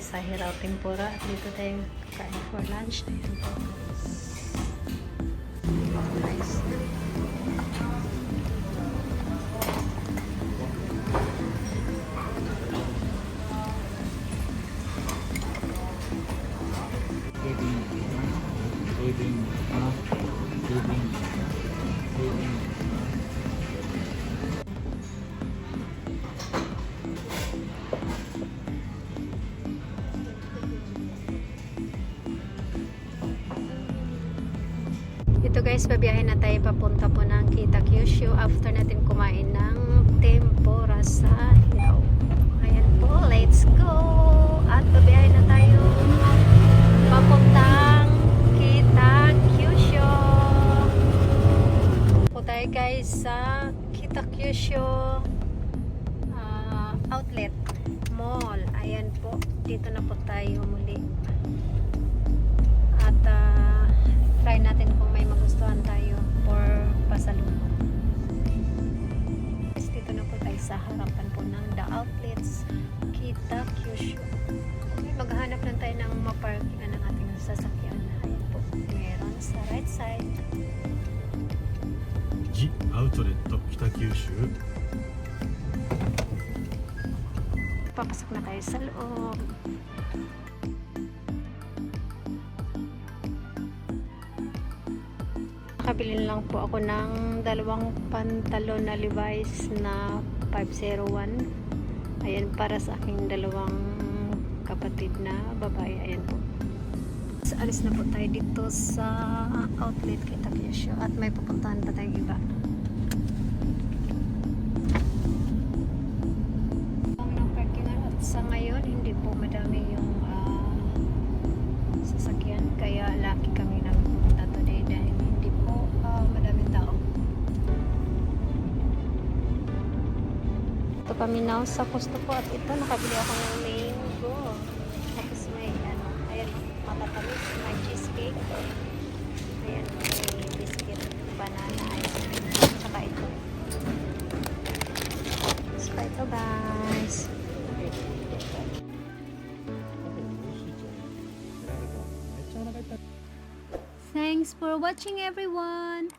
sa Hiraw Tempura at dito tayo kain for lunch. Ayan po. Nice. Ito guys, babiyahin na tayo papunta po ng Kita Kyushu after natin kumain ng tempura sa Hiraw. Ayan po, let's go! At babiyahin na tayo papuntang Kita Kyushu. Po tayo guys sa Kita Kyushu outlet mall. Ayan po, dito na po tayo muli. At try natin kung may magustuhan tayo for pasalubong. Dito na po tayo sa harapan po ng The Outlets Kita Kyushu. Maghanap lang tayo ng maparkingan ng ating sasakyan. Ayan po, meron sa right side. The Outlet Kita Kyushu. Papasok na tayo sa loob. Nakabili lang po ako ng dalawang pantalon na Levi's na 501. Ayan, para sa aking dalawang kapatid na babae. Ayan po. So, alis na po tayo dito sa outlet Kita Kyushu at may pupuntahan pa tayong iba. Ng parkingan at sa ngayon hindi po madami yung sasakyan, kaya lucky kami na pupunta today dahil hindi po madaming tao. Ito kami now sa Costco at ito nakabili ako ng mango. Tapos may ayan, matatamis, may cheesecake. Ayan, may biscuit, banana, ice cream. Tsaka ito. So ito guys. Thanks for watching everyone.